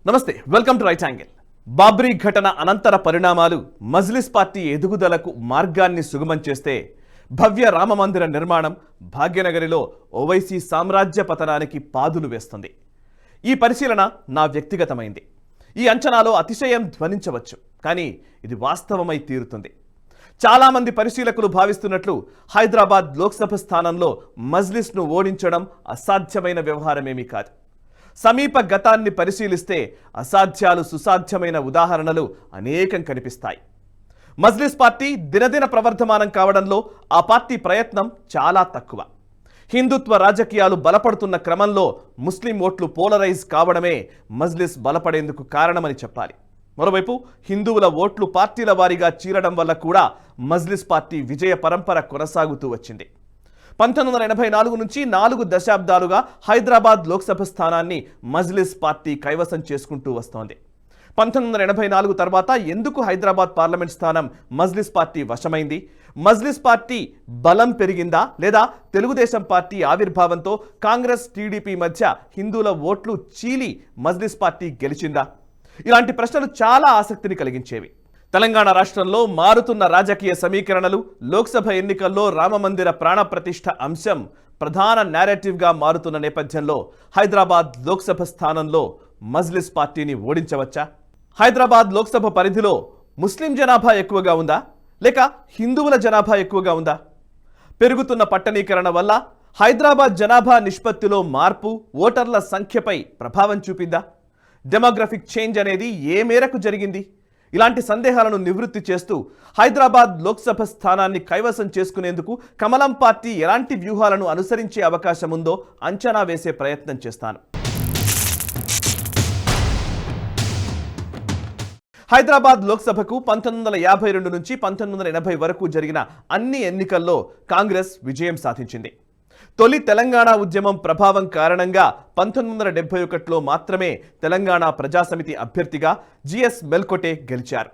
నమస్తే, welcome to right angle. Babri ఘటన అనంతర పరిణామాలు మజ్లిస్ పార్టీ ఎదుగుదలకు మార్గాన్ని సుగమం చేస్తే భవ్య రామమందిర నిర్మాణం భాగ్యనగరిలో ఓవైసీ సామ్రాజ్య పతనానికి పాదులు వేస్తుంది. ఈ పరిశీలన నా వ్యక్తిగతమైంది. ఈ అంచనాలో అతిశయం ధ్వనించవచ్చు, కానీ ఇది వాస్తవమై తీరుతుంది. చాలామంది పరిశీలకులు భావిస్తున్నట్లు హైదరాబాద్ లోక్సభ స్థానంలో మజ్లిస్ను ఓడించడం అసాధ్యమైన వ్యవహారమేమీ కాదు. సమీప గతాన్ని పరిశీలిస్తే అసాధ్యాలు సుసాధ్యమైన ఉదాహరణలు అనేకం కనిపిస్తాయి. మజ్లిస్ పార్టీ దినదిన ప్రవర్ధమానం కావడంలో ఆ పార్టీ ప్రయత్నం చాలా తక్కువ. హిందుత్వ రాజకీయాలు బలపడుతున్న క్రమంలో ముస్లిం ఓట్లు పోలరైజ్ కావడమే మజ్లిస్ బలపడేందుకు కారణమని చెప్పాలి. మరోవైపు హిందువుల ఓట్లు పార్టీల వారీగా చీలడం వల్ల కూడా మజ్లిస్ పార్టీ విజయ పరంపర కొనసాగుతూ వచ్చింది. 1984 నుంచి 4 దశాబ్దాలుగా హైదరాబాద్ లోక్సభ స్థానాన్ని మజ్లిస్ పార్టీ కైవసం చేసుకుంటూ వస్తోంది. 1984 తర్వాత ఎందుకు హైదరాబాద్ పార్లమెంట్ స్థానం మజ్లిస్ పార్టీ వశమైంది? మజ్లిస్ పార్టీ బలం పెరిగిందా, లేదా తెలుగుదేశం పార్టీ ఆవిర్భావంతో కాంగ్రెస్ టీడీపీ మధ్య హిందువుల ఓట్లు చీలి మజ్లిస్ పార్టీ గెలిచిందా? ఇలాంటి ప్రశ్నలు చాలా ఆసక్తిని కలిగించేవి. తెలంగాణ రాష్ట్రంలో మారుతున్న రాజకీయ సమీకరణలు, లోక్సభ ఎన్నికల్లో రామమందిర ప్రాణప్రతిష్ఠ అంశం ప్రధాన నేరేటివ్గా మారుతున్న నేపథ్యంలో హైదరాబాద్ లోక్సభ స్థానంలో మజ్లిస్ పార్టీని ఓడించవచ్చా? హైదరాబాద్ లోక్సభ పరిధిలో ముస్లిం జనాభా ఎక్కువగా ఉందా, లేక హిందువుల జనాభా ఎక్కువగా ఉందా? పెరుగుతున్న పట్టణీకరణ వల్ల హైదరాబాద్ జనాభా నిష్పత్తిలో మార్పు ఓటర్ల సంఖ్యపై ప్రభావం చూపిందా? డెమోగ్రఫిక్ చేంజ్ అనేది ఏ మేరకు జరిగింది? ఇలాంటి సందేహాలను నివృత్తి చేస్తూ హైదరాబాద్ లోక్సభ స్థానాన్ని కైవసం చేసుకునేందుకు కమలం పార్టీ ఎలాంటి వ్యూహాలను అనుసరించే అవకాశం ఉందో అంచనా వేసే ప్రయత్నం చేస్తాను. హైదరాబాద్ లోక్సభకు 1952 నుంచి 1980 వరకు జరిగిన అన్ని ఎన్నికల్లో కాంగ్రెస్ విజయం సాధించింది. తొలి తెలంగాణ ఉద్యమం ప్రభావం కారణంగా 1971లో మాత్రమే తెలంగాణ ప్రజాసమితి అభ్యర్థిగా జిఎస్ మెల్కోటే గెలిచారు.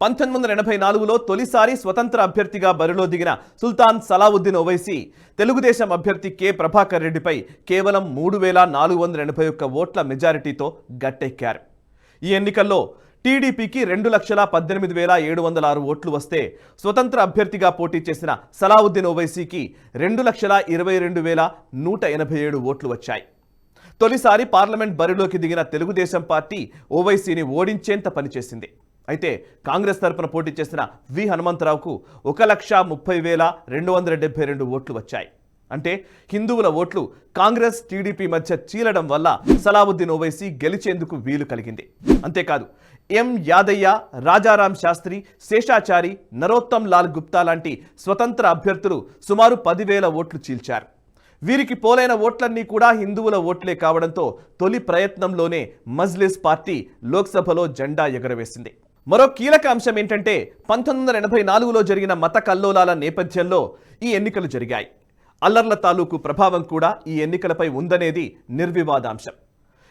1984లో తొలిసారి స్వతంత్ర అభ్యర్థిగా బరిలో దిగిన సుల్తాన్ సలావుద్దీన్ ఓవైసీ తెలుగుదేశం అభ్యర్థి కె ప్రభాకర్ రెడ్డిపై కేవలం 3481 ఓట్ల మెజారిటీతో గట్టెక్కారు. ఈ ఎన్నికల్లో టీడీపీకి 2,18,706 ఓట్లు వస్తే స్వతంత్ర అభ్యర్థిగా పోటీ చేసిన సలావుద్దీన్ ఓవైసీకి 2,22,187 ఓట్లు వచ్చాయి. తొలిసారి పార్లమెంట్ బరిలోకి దిగిన తెలుగుదేశం పార్టీ ఓవైసీని ఓడించేంత పనిచేసింది. అయితే కాంగ్రెస్ తరపున పోటీ చేసిన వి హనుమంతరావుకు 1,30,272 ఓట్లు వచ్చాయి. అంటే హిందువుల ఓట్లు కాంగ్రెస్ టీడీపీ మధ్య చీలడం వల్ల సలావుద్దీన్ ఓవైసీ గెలిచేందుకు వీలు కలిగింది. అంతేకాదు ఎం యాదయ్య, రాజారాం శాస్త్రి, శేషాచారి, నరోత్తమ్ లాల్ గుప్తా లాంటి స్వతంత్ర అభ్యర్థులు సుమారు 10,000 ఓట్లు చీల్చారు. వీరికి పోలైన ఓట్లన్నీ కూడా హిందువుల ఓట్లే కావడంతో తొలి ప్రయత్నంలోనే మజ్లిస్ పార్టీ లోక్సభలో జెండా ఎగరవేసింది. మరో కీలక అంశం ఏంటంటే 1984లో జరిగిన మత కల్లోలాల నేపథ్యంలో ఈ ఎన్నికలు జరిగాయి. అల్లర్ల తాలూకు ప్రభావం కూడా ఈ ఎన్నికలపై ఉందనేది నిర్వివాదాంశం.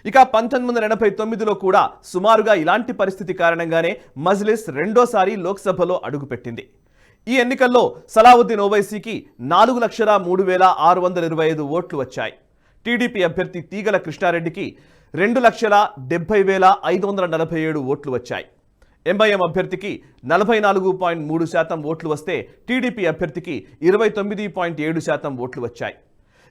ఇక 1989లో కూడా సుమారుగా ఇలాంటి పరిస్థితి కారణంగానే మజ్లిస్ రెండోసారి లోక్సభలో అడుగుపెట్టింది. ఈ ఎన్నికల్లో సలావుద్దీన్ ఓవైసీకి 4,03,625 ఓట్లు వచ్చాయి. టీడీపీ అభ్యర్థి తీగల కృష్ణారెడ్డికి 2,70,547 ఓట్లు వచ్చాయి. ఎంఐఎం అభ్యర్థికి 44.3% ఓట్లు వస్తే టీడీపీ అభ్యర్థికి 29.7% ఓట్లు వచ్చాయి.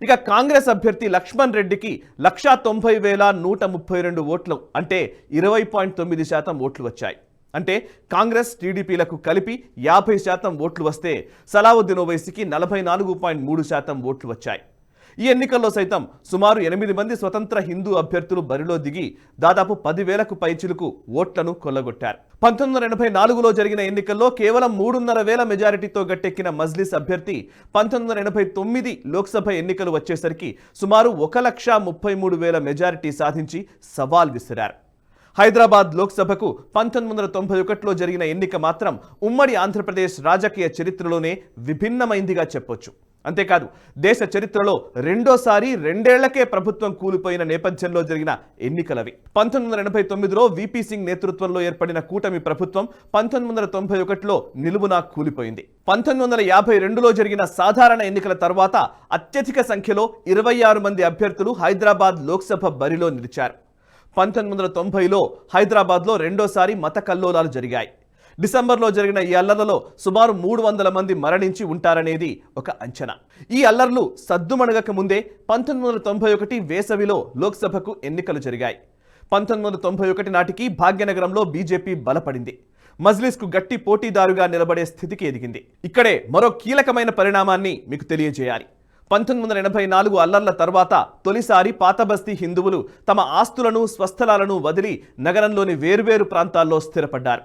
ఇక కాంగ్రెస్ అభ్యర్థి లక్ష్మణ్ రెడ్డికి 1,90,132 ఓట్లు అంటే 20.9% ఓట్లు వచ్చాయి. అంటే కాంగ్రెస్ టీడీపీలకు కలిపి 50% ఓట్లు వస్తే సలావుద్దీన్ ఓవైసీకి 44.3% ఓట్లు వచ్చాయి. ఈ ఎన్నికల్లో సైతం సుమారు 8 మంది స్వతంత్ర హిందూ అభ్యర్థులు బరిలో దిగి దాదాపు 10,000కు పైచిలుకు ఓట్లను కొల్లగొట్టారు. 1984లో జరిగిన ఎన్నికల్లో కేవలం 3,500 మెజారిటీతో గట్టెక్కిన మజ్లిస్ అభ్యర్థి 1989 లోక్సభ ఎన్నికలు వచ్చేసరికి సుమారు 1,33,000 మెజారిటీ సాధించి సవాల్ విసిరారు. హైదరాబాద్ లోక్సభకు 1991లో జరిగిన ఎన్నిక మాత్రం ఉమ్మడి ఆంధ్రప్రదేశ్ రాజకీయ చరిత్రలోనే విభిన్నమైందిగా చెప్పొచ్చు. అంతేకాదు దేశ చరిత్రలో రెండోసారి 2 ఏళ్లకే ప్రభుత్వం కూలిపోయిన నేపథ్యంలో జరిగిన ఎన్నికలవి. 1989లో విపి సింగ్ నేతృత్వంలో ఏర్పడిన కూటమి ప్రభుత్వం 1991లో నిలువునా కూలిపోయింది. 1952లో జరిగిన సాధారణ ఎన్నికల తర్వాత అత్యధిక సంఖ్యలో 26 మంది అభ్యర్థులు హైదరాబాద్ లోక్సభ బరిలో నిలిచారు. 1990లో హైదరాబాద్లో రెండోసారి మత కల్లోలాలు జరిగాయి. డిసెంబర్లో జరిగిన ఈ అల్లర్లలో సుమారు 300 మంది మరణించి ఉంటారనేది ఒక అంచనా. ఈ అల్లర్లు సద్దుమణగక ముందే 1991 వేసవిలో లోక్సభకు ఎన్నికలు జరిగాయి. 1991 నాటికి భాగ్యనగరంలో బీజేపీ బలపడింది. మజ్లిస్కు గట్టి పోటీదారుగా నిలబడే స్థితికి ఎదిగింది. ఇక్కడే మరో కీలకమైన పరిణామాన్ని మీకు తెలియజేయాలి. 1984 అల్లర్ల తర్వాత తొలిసారి పాతబస్తీ హిందువులు తమ ఆస్తులను స్వస్థలాలను వదిలి నగరంలోని వేర్వేరు ప్రాంతాల్లో స్థిరపడ్డారు.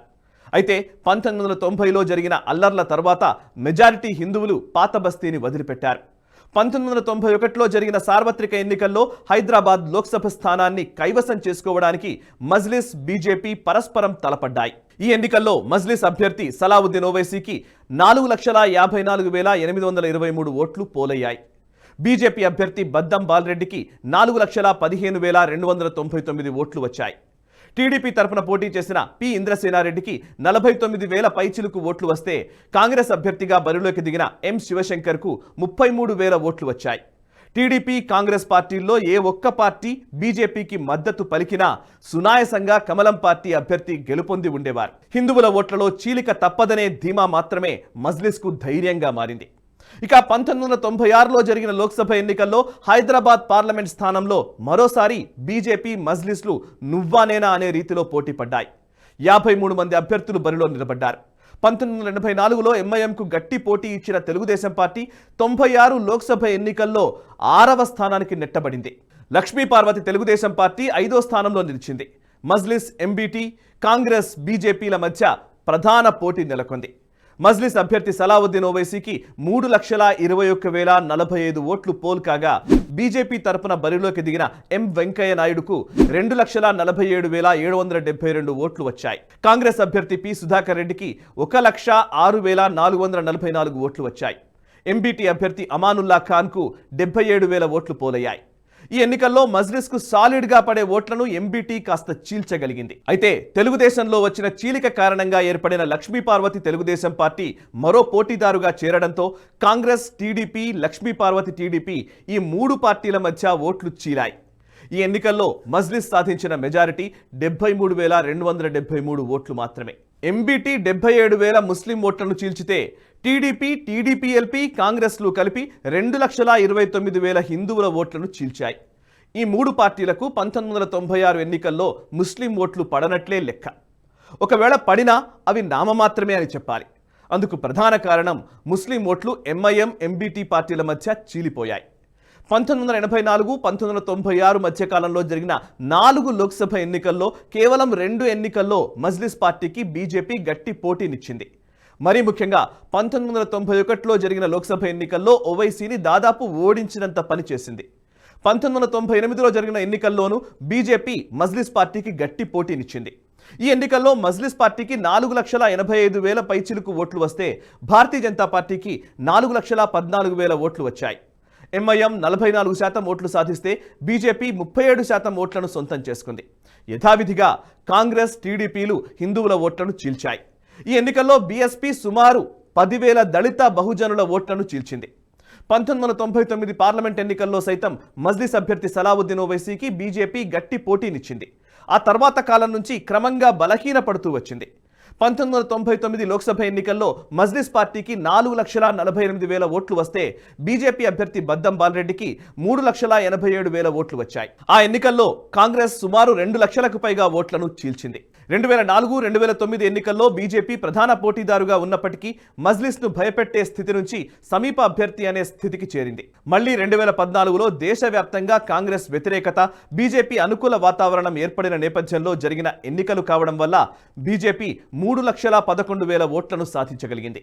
అయితే 1990లో జరిగిన అల్లర్ల తర్వాత మెజారిటీ హిందువులు పాతబస్తీని వదిలిపెట్టారు. 1991లో జరిగిన సార్వత్రిక ఎన్నికల్లో హైదరాబాద్ లోక్సభ స్థానాన్ని కైవసం చేసుకోవడానికి మజ్లిస్ బీజేపీ పరస్పరం తలపడ్డాయి. ఈ ఎన్నికల్లో మజ్లిస్ అభ్యర్థి సలావుద్దీన్ ఓవైసీకి 4,54,823 ఓట్లు పోలయ్యాయి. బీజేపీ అభ్యర్థి బద్దం బాలరెడ్డికి 4,15,299 ఓట్లు వచ్చాయి. టీడీపీ తరపున పోటీ చేసిన పి ఇంద్రసేనారెడ్డికి 49,000 పైచిలుకు ఓట్లు వస్తే కాంగ్రెస్ అభ్యర్థిగా బరిలోకి దిగిన ఎం శివశంకర్కు 33,000 ఓట్లు వచ్చాయి. టీడీపీ కాంగ్రెస్ పార్టీల్లో ఏ ఒక్క పార్టీ బీజేపీకి మద్దతు పలికినా సునాయసంగా కమలం పార్టీ అభ్యర్థి గెలుపొంది ఉండేవారు. హిందువుల ఓట్లలో చీలిక తప్పదనే ధీమా మాత్రమే మజ్లిస్కు ధైర్యంగా మారింది. ఇక 1996లో జరిగిన లోక్సభ ఎన్నికల్లో హైదరాబాద్ పార్లమెంట్ స్థానంలో మరోసారి బీజేపీ మజ్లిస్లు నువ్వానేనా అనే రీతిలో పోటీ పడ్డాయి. 53 మంది అభ్యర్థులు బరిలో నిలబడ్డారు. 1984లో ఎంఐఎంకు గట్టి పోటీ ఇచ్చిన తెలుగుదేశం పార్టీ 96 లోక్సభ ఎన్నికల్లో 6వ స్థానానికి నెట్టబడింది. లక్ష్మీ పార్వతి తెలుగుదేశం పార్టీ 5వ స్థానంలో నిలిచింది. మజ్లిస్, ఎంబీటీ, కాంగ్రెస్, బీజేపీల మధ్య ప్రధాన పోటీ నెలకొంది. మజ్లిస్ అభ్యర్థి సలావుద్దీన్ ఓవైసీకి 3,21,045 ఓట్లు పోల్ కాగా బీజేపీ తరపున బరిలోకి దిగిన ఎం వెంకయ్య నాయుడుకు 2,47,772 ఓట్లు వచ్చాయి. కాంగ్రెస్ అభ్యర్థి పి సుధాకర్ రెడ్డికి 1,06,444 ఓట్లు వచ్చాయి. ఎంబీటీ అభ్యర్థి అమానుల్లా ఖాన్కు 77,000 ఓట్లు పోలయ్యాయి. ఈ ఎన్నికల్లో మజ్లిస్కు సాలిడ్గా పడే ఓట్లను ఎంబీటీ కాస్త చీల్చగలిగింది. అయితే తెలుగుదేశంలో వచ్చిన చీలిక కారణంగా ఏర్పడిన లక్ష్మీ పార్వతి తెలుగుదేశం పార్టీ మరో పోటీదారుగా చేరడంతో కాంగ్రెస్, టీడీపీ, లక్ష్మీ పార్వతి టీడీపీ ఈ 3 పార్టీల మధ్య ఓట్లు చీలాయి. ఈ ఎన్నికల్లో మజ్లిస్ సాధించిన మెజారిటీ 73,273 ఓట్లు మాత్రమే. ఎంబీటీ 77,000 ముస్లిం ఓట్లను చీల్చితే టీడీపీ, టీడీపీఎల్పీ, కాంగ్రెస్లు కలిపి 2,29,000 హిందువుల ఓట్లను చీల్చాయి. ఈ 3 పార్టీలకు 1996 ఎన్నికల్లో ముస్లిం ఓట్లు పడనట్లే లెక్క. ఒకవేళ పడినా అవి నామమాత్రమే అని చెప్పాలి. అందుకు ప్రధాన కారణం ముస్లిం ఓట్లు ఎంఐఎం, ఎంబీటీ పార్టీల మధ్య చీలిపోయాయి. 1984, 1996 మధ్యకాలంలో జరిగిన 4 లోక్సభ ఎన్నికల్లో కేవలం 2 ఎన్నికల్లో మజ్లిస్ పార్టీకి బీజేపీ గట్టి పోటీనిచ్చింది. మరీ ముఖ్యంగా 1991లో జరిగిన లోక్సభ ఎన్నికల్లో ఓవైసీని దాదాపు ఓడించినంత పనిచేసింది. 1998లో జరిగిన ఎన్నికల్లోనూ బీజేపీ మజ్లిస్ పార్టీకి గట్టి పోటీనిచ్చింది. ఈ ఎన్నికల్లో మజ్లిస్ పార్టీకి 4,85,000 పైచిలుకు ఓట్లు వస్తే భారతీయ జనతా పార్టీకి 4,14,000 ఓట్లు వచ్చాయి. ఎంఐఎం 44% ఓట్లు సాధిస్తే బీజేపీ 37% ఓట్లను సొంతం చేసుకుంది. యథావిధిగా కాంగ్రెస్, టీడీపీలు హిందువుల ఓట్లను చీల్చాయి. ఈ ఎన్నికల్లో బీఎస్పీ సుమారు 10,000 దళిత బహుజనుల ఓట్లను చీల్చింది. 1999 పార్లమెంట్ ఎన్నికల్లో సైతం మజ్లిస్ అభ్యర్థి సలావుద్దీన్ ఓవైసీకి బీజేపీ గట్టి పోటీనిచ్చింది. ఆ తర్వాత కాలం నుంచి క్రమంగా బలహీనపడుతూ వచ్చింది. 1999 లోక్సభ ఎన్నికల్లో మజ్లిస్ పార్టీకి 4,48,000 ఓట్లు వస్తే బీజేపీ అభ్యర్థి బద్దం బాలరెడ్డికి 3,87,000 ఓట్లు వచ్చాయి. ఆ ఎన్నికల్లో కాంగ్రెస్ సుమారు 2 లక్షలకు పైగా ఓట్లను చీల్చింది. 2004, 2009 ఎన్నికల్లో బీజేపీ ప్రధాన పోటీదారుగా ఉన్నప్పటికీ మజ్లిస్ను భయపెట్టే స్థితి నుంచి సమీప అభ్యర్థి అనే స్థితికి చేరింది. మళ్లీ 2014లో దేశవ్యాప్తంగా కాంగ్రెస్ వ్యతిరేకత, బీజేపీ అనుకూల వాతావరణం ఏర్పడిన నేపథ్యంలో జరిగిన ఎన్నికలు కావడం వల్ల బీజేపీ 3,11,000 ఓట్లను సాధించగలిగింది.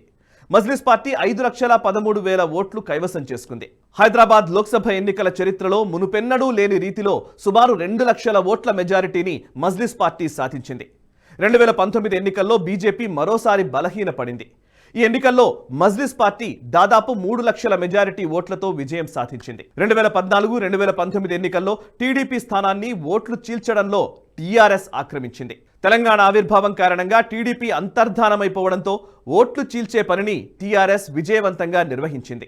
మజ్లిస్ పార్టీ 5,13,000 ఓట్లు కైవసం చేసుకుంది. హైదరాబాద్ లోక్సభ ఎన్నికల చరిత్రలో మునుపెన్నడూ లేని రీతిలో సుమారు 2 లక్షల ఓట్ల మెజారిటీని మజ్లిస్ పార్టీ సాధించింది. 2019 ఎన్నికల్లో బీజేపీ మరోసారి బలహీనపడింది. ఈ ఎన్నికల్లో మజ్లిస్ పార్టీ దాదాపు 3 లక్షల మెజారిటీ ఓట్లతో విజయం సాధించింది. 2014, 2019 ఎన్నికల్లో టీడీపీ స్థానాన్ని ఓట్లు చీల్చడంలో టీఆర్ఎస్ ఆక్రమించింది. తెలంగాణ ఆవిర్భావం కారణంగా టీడీపీ అంతర్ధానమైపోవడంతో ఓట్లు చీల్చే పనిని టీఆర్ఎస్ విజయవంతంగా నిర్వహించింది.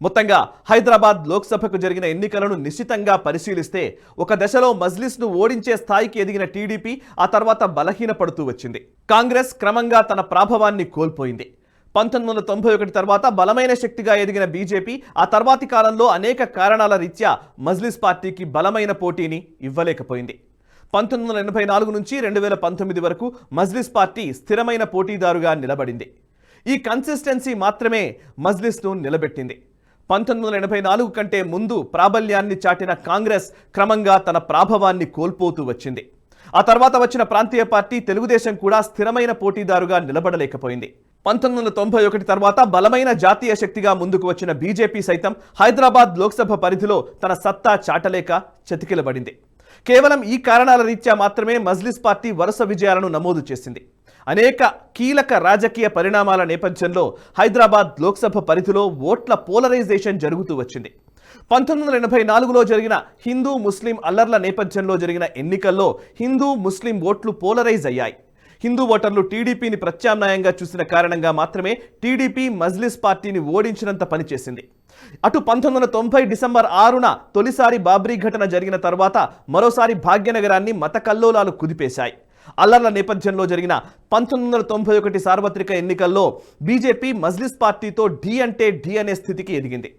మొత్తంగా హైదరాబాద్ లోక్సభకు జరిగిన ఎన్నికలను నిశితంగా పరిశీలిస్తే ఒక దశలో మజ్లిస్ను ఓడించే స్థాయికి ఎదిగిన టీడీపీ ఆ తర్వాత బలహీనపడుతూ వచ్చింది. కాంగ్రెస్ క్రమంగా తన ప్రాభవాన్ని కోల్పోయింది. 1991 తర్వాత బలమైన శక్తిగా ఎదిగిన బీజేపీ ఆ తర్వాతి కాలంలో అనేక కారణాల రీత్యా మజ్లిస్ పార్టీకి బలమైన పోటీని ఇవ్వలేకపోయింది. 1984 నుంచి 2019 వరకు మజ్లిస్ పార్టీ స్థిరమైన పోటీదారుగా నిలబడింది. ఈ కన్సిస్టెన్సీ మాత్రమే మజ్లిస్ను నిలబెట్టింది. 1984 కంటే ముందు ప్రాబల్యాన్ని చాటిన కాంగ్రెస్ క్రమంగా తన ప్రాభవాన్ని కోల్పోతూ వచ్చింది. ఆ తర్వాత వచ్చిన ప్రాంతీయ పార్టీ తెలుగుదేశం కూడా స్థిరమైన పోటీదారుగా నిలబడలేకపోయింది. 1991 తర్వాత బలమైన జాతీయ శక్తిగా ముందుకు వచ్చిన బీజేపీ సైతం హైదరాబాద్ లోక్సభ పరిధిలో తన సత్తా చాటలేక చతికిలబడింది. కేవలం ఈ కారణాల రీత్యా మాత్రమే మజ్లిస్ పార్టీ వరుస విజయాలను నమోదు చేసింది. అనేక కీలక రాజకీయ పరిణామాల నేపథ్యంలో హైదరాబాద్ లోక్సభ పరిధిలో ఓట్ల పోలరైజేషన్ జరుగుతూ వచ్చింది. 1984లో జరిగిన హిందూ ముస్లిం అల్లర్ల నేపథ్యంలో జరిగిన ఎన్నికల్లో హిందూ ముస్లిం ఓట్లు పోలరైజ్ అయ్యాయి. హిందూ ఓటర్లు టీడీపీని ప్రత్యామ్నాయంగా చూసిన కారణంగా మాత్రమే టీడీపీ మజ్లిస్ పార్టీని ఓడించినంత పనిచేసింది. అటు 1990 డిసెంబర్ 6న తొలిసారి బాబ్రీ ఘటన జరిగిన తర్వాత మరోసారి భాగ్యనగరాన్ని మత కల్లోలాలు కుదిపేశాయి. అల్లర్ల నేపథ్యంలో జరిగిన 1991 సార్వత్రిక ఎన్నికల్లో బీజేపీ మజ్లిస్ పార్టీతో ఢీ అంటే ఢీ అనే స్థితికి ఎదిగింది.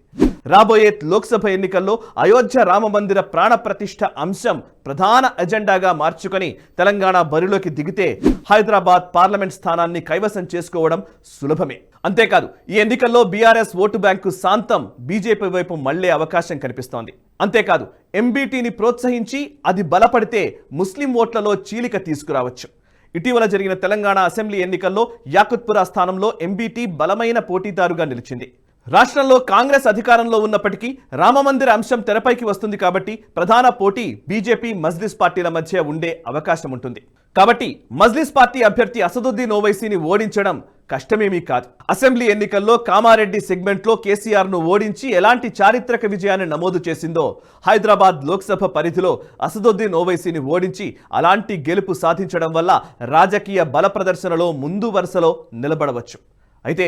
రాబోయే లోక్సభ ఎన్నికల్లో అయోధ్య రామ మందిర ప్రాణ ప్రతిష్ఠ అంశం ప్రధాన ఎజెండాగా మార్చుకొని తెలంగాణ బరిలోకి దిగితే హైదరాబాద్ పార్లమెంట్ స్థానాన్ని కైవసం చేసుకోవడం సులభమే. అంతేకాదు ఈ ఎన్నికల్లో బీఆర్ఎస్ ఓటు బ్యాంకు శాంతం బీజేపీ వైపు మళ్లే అవకాశం కనిపిస్తోంది. అంతేకాదు ఎంబీటీని ప్రోత్సహించి అది బలపడితే ముస్లిం ఓట్లలో చీలిక తీసుకురావచ్చు. ఇటీవల జరిగిన తెలంగాణ అసెంబ్లీ ఎన్నికల్లో యాకుత్పురా స్థానంలో ఎంబీటీ బలమైన పోటీదారుగా నిలిచింది. రాష్ట్రంలో కాంగ్రెస్ అధికారంలో ఉన్నప్పటికీ రామమందిర అంశం తెరపైకి వస్తుంది కాబట్టి ప్రధాన పోటీ బీజేపీ మజ్లిస్ పార్టీల మధ్య ఉండే అవకాశం ఉంటుంది. కాబట్టి మజ్లిస్ పార్టీ అభ్యర్థి అసదుద్దీన్ ఓవైసీని ఓడించడం కష్టమేమీ కాదు. అసెంబ్లీ ఎన్నికల్లో కామారెడ్డి సెగ్మెంట్లో కేసీఆర్ను ఓడించి ఎలాంటి చారిత్రక విజయాన్ని నమోదు చేసిందో హైదరాబాద్ లోక్సభ పరిధిలో అసదుద్దీన్ ఓవైసీని ఓడించి అలాంటి గెలుపు సాధించడం వల్ల రాజకీయ బల ప్రదర్శనలో ముందు వరుసలో నిలబడవచ్చు. అయితే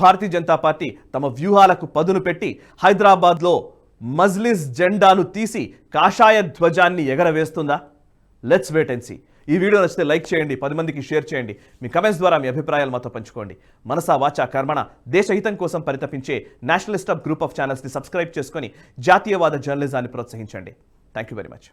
భారతీయ జనతా పార్టీ తమ వ్యూహాలకు పదును పెట్టి హైదరాబాద్లో మజ్లిస్ జెండాను తీసి కాషాయ ధ్వజాన్ని ఎగరవేస్తుందా? Let's wait and see. ఈ వీడియో నచ్చితే లైక్ చేయండి, 10 మందికి షేర్ చేయండి. మీ కమెంట్స్ ద్వారా మీ అభిప్రాయాలు మాతో పంచుకోండి. మనసా వాచా కర్మణ దేశహితం కోసం పరితపించే నేషనలిస్ట్ గ్రూప్ ఆఫ్ ఛానల్స్ని సబ్స్క్రైబ్ చేసుకొని జాతీయవాద జర్నలిజాన్ని ప్రోత్సహించండి. Thank you very much.